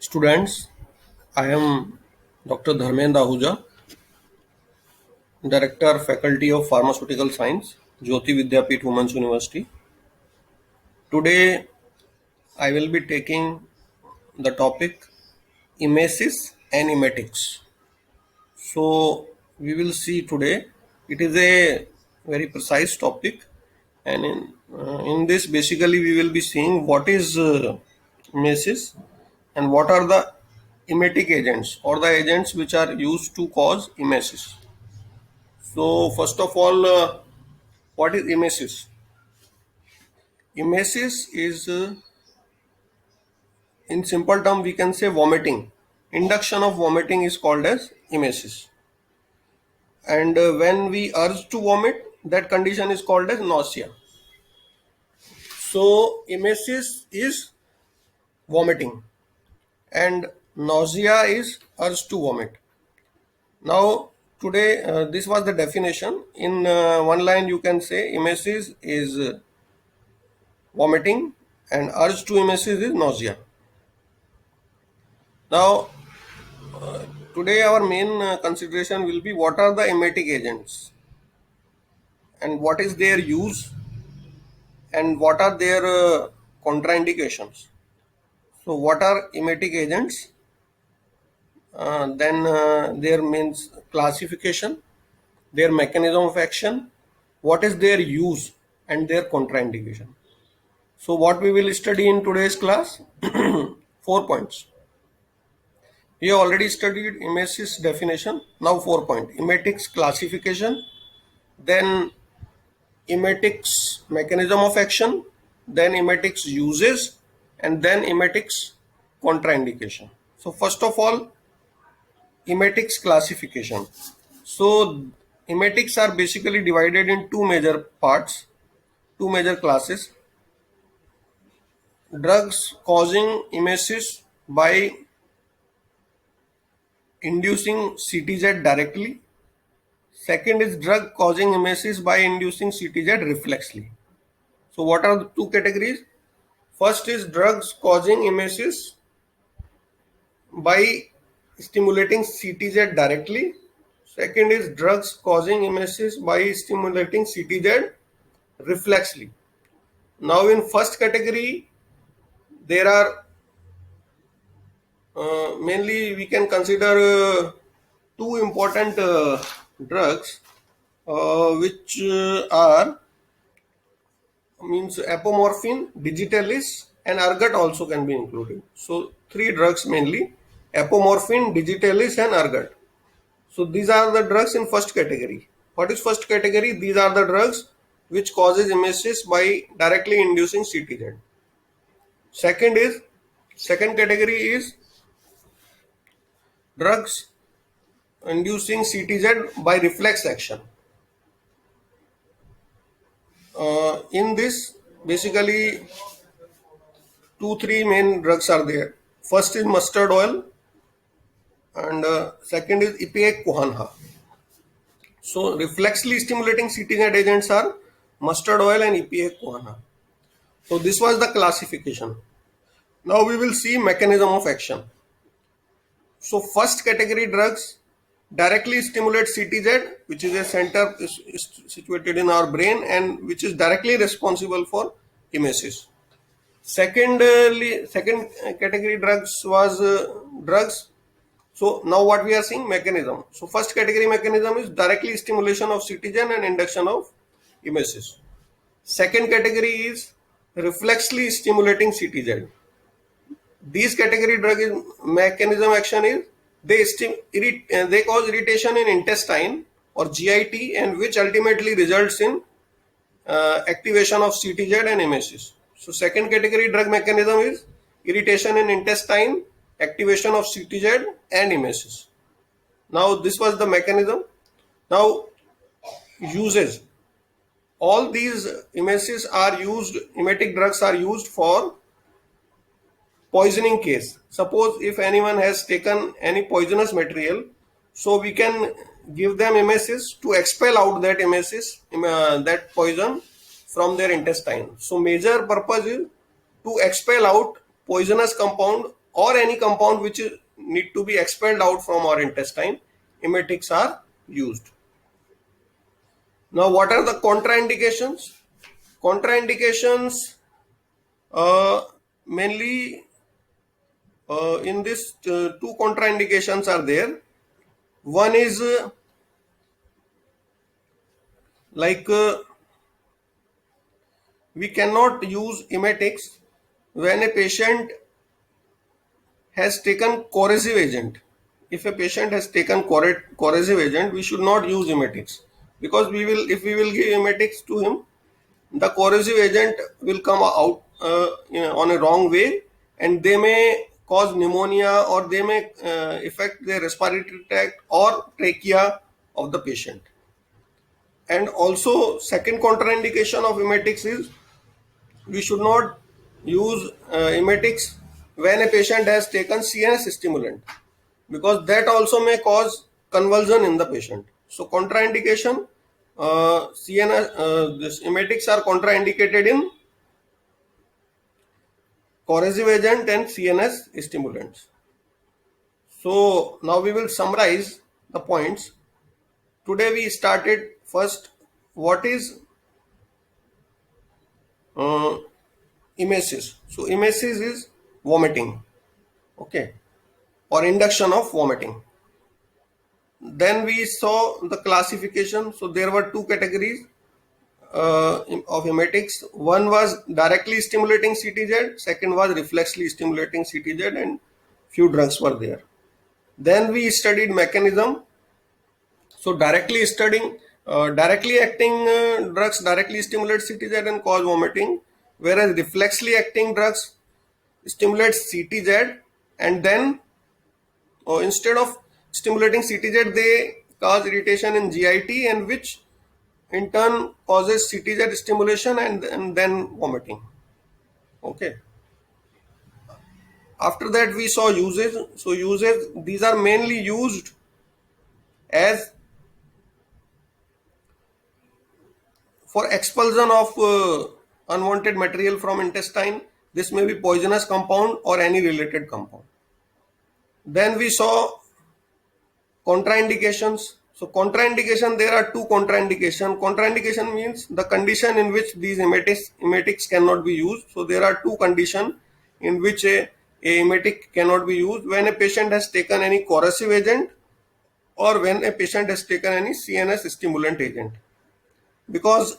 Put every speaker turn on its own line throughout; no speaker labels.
Students, I am Dr. Dharmendra Ahuja, Director, Faculty of Pharmaceutical Science, Jyoti Vidyapeeth Women's University. Today, I will be taking the topic emesis and emetics. So, we will see today. It is a very precise topic, and in this, basically, we will be seeing what is emesis and what are the emetic agents or the agents which are used to cause emesis. So, first of all, what is emesis? Emesis is, in simple term, we can say vomiting. Induction of vomiting is called as emesis. And when we urge to vomit, that condition is called as nausea. So, emesis is vomiting, and nausea is urge to vomit. Now, today, this was the definition. In one line, you can say emesis is vomiting, and urge to emesis is nausea. Now, today our main consideration will be what are the emetic agents and what is their use and what are their contraindications. So, what are emetic agents? Then their means classification, their mechanism of action, what is their use and their contraindication. So, what we will study in today's class? 4 points. We have already studied emesis definition. Now 4 point. Emetics classification, then emetics mechanism of action, then emetics uses, and then emetics contraindication. So first of all, emetics classification. So emetics are basically divided in two major parts, two major classes. Drugs causing emesis by inducing CTZ directly. Second is drug causing emesis by inducing CTZ reflexly. So what are the two categories? First is drugs causing emesis by stimulating CTZ directly. Second is drugs causing emesis by stimulating CTZ reflexly. Now in first category, there are mainly we can consider two important drugs which are means apomorphine, digitalis, and ergot also can be included. So three drugs mainly: apomorphine, digitalis, and ergot. So these are the drugs in first category. What is first category? These are the drugs which causes emesis by directly inducing CTZ. Second category is drugs inducing CTZ by reflex action. In this, basically, three main drugs are there. First is mustard oil, and second is ipecacuanha. So reflexly stimulating CTZ agents are mustard oil and ipecacuanha. So this was the classification. Now we will see mechanism of action. So first category drugs directly stimulate CTZ, which is a center is situated in our brain and which is directly responsible for emesis. Second category drugs was drugs. So now what we are seeing, mechanism. So first category mechanism is directly stimulation of CTZ and induction of emesis. Second category is reflexly stimulating CTZ. These category drug is mechanism action is they cause irritation in intestine or GIT, and which ultimately results in activation of CTZ and emesis. So second category drug mechanism is irritation in intestine, activation of CTZ and emesis. Now this was the mechanism. Now uses. All these emesis are used, emetic drugs are used for poisoning case. Suppose if anyone has taken any poisonous material, so we can give them emesis to expel out that emesis, that poison from their intestine. So major purpose is to expel out poisonous compound or any compound which need to be expelled out from our intestine, emetics are used. Now, what are the contraindications? Contraindications mainly in this two contraindications are there. One is like we cannot use emetics when a patient has taken corrosive agent. If a patient has taken corrosive agent, we should not use emetics, because if we will give emetics to him, the corrosive agent will come out on a wrong way, and they may cause pneumonia, or they may affect the respiratory tract or trachea of the patient. And also, second contraindication of emetics is we should not use emetics when a patient has taken CNS stimulant, because that also may cause convulsion in the patient. So contraindication, CNS, this emetics are contraindicated in corrosive agent and CNS stimulants. So now we will summarize the points. Today we started first what is uh, emesis. So emesis is vomiting, okay, or induction of vomiting. Then we saw the classification. So there were two categories of emetics. One was directly stimulating CTZ, second was reflexly stimulating CTZ, and few drugs were there. Then we studied mechanism. So directly acting drugs directly stimulate CTZ and cause vomiting, whereas reflexly acting drugs stimulate CTZ, and then instead of stimulating CTZ, they cause irritation in GIT, and which in turn causes CTZ stimulation and then vomiting. Okay. After that, we saw uses. So uses, these are mainly used as for expulsion of unwanted material from intestine. This may be poisonous compound or any related compound. Then we saw contraindications. So contraindication, there are two contraindication. Contraindication means the condition in which these emetics cannot be used. So there are two conditions in which a emetic cannot be used: when a patient has taken any corrosive agent, or when a patient has taken any CNS stimulant agent. Because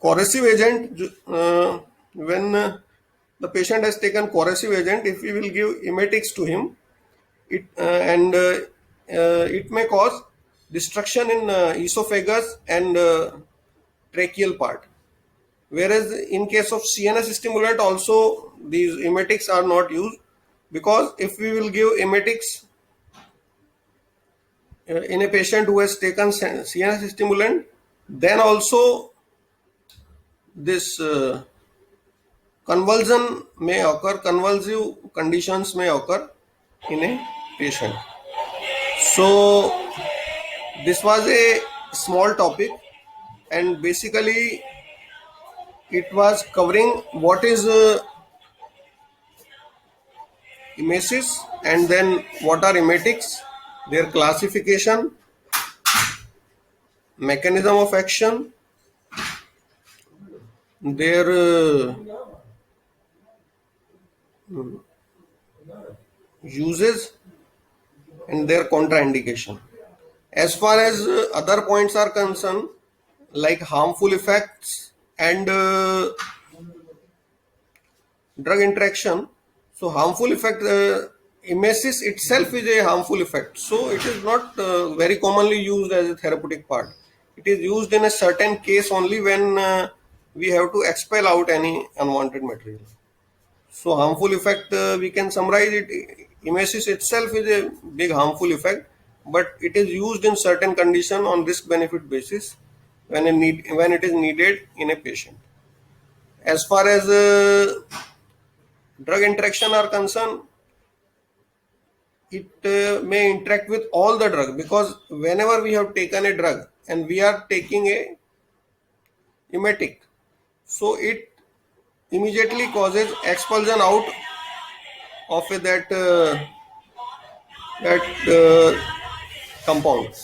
corrosive agent, when the patient has taken corrosive agent, if we will give emetics to him, it may cause destruction in esophagus and tracheal part. Whereas in case of CNS stimulant, also these emetics are not used, because if we will give emetics in a patient who has taken CNS stimulant, then also this convulsion may occur, convulsive conditions may occur in a patient. So this was a small topic, and basically it was covering what is emesis, and then what are emetics, their classification, mechanism of action, their uses, and their contraindication. As far as other points are concerned, like harmful effects and drug interaction. So harmful effect, emesis itself is a harmful effect. So it is not very commonly used as a therapeutic part. It is used in a certain case only when we have to expel out any unwanted material. So harmful effect, we can summarize it. Emesis itself is a big harmful effect, but it is used in certain condition on risk-benefit basis when it is needed in a patient. As far as drug interaction are concerned, it may interact with all the drug, because whenever we have taken a drug and we are taking a emetic, so it immediately causes expulsion out of that compound.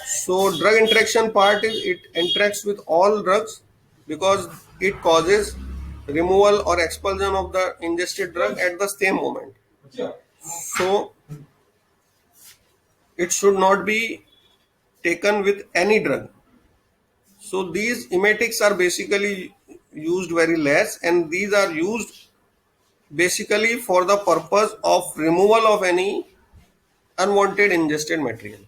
So drug interaction part is it interacts with all drugs because it causes removal or expulsion of the ingested drug at the same moment. So it should not be taken with any drug. So these emetics are basically used very less, and these are used basically for the purpose of removal of any unwanted ingested material.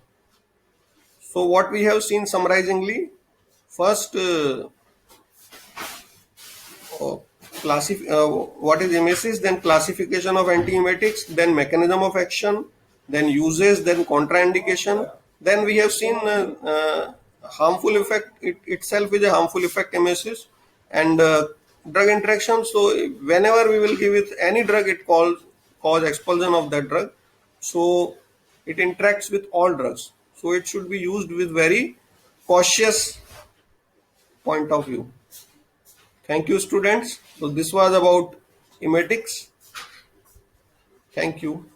So what we have seen summarizingly, first uh, what is emesis, then classification of antiemetics, then mechanism of action, then uses, then contraindication. Then we have seen harmful effect. It itself is a harmful effect, emesis, and drug interaction. So whenever we will give it any drug, it cause expulsion of that drug. So it interacts with all drugs. So it should be used with very cautious point of view. Thank you, students. So this was about emetics. Thank you.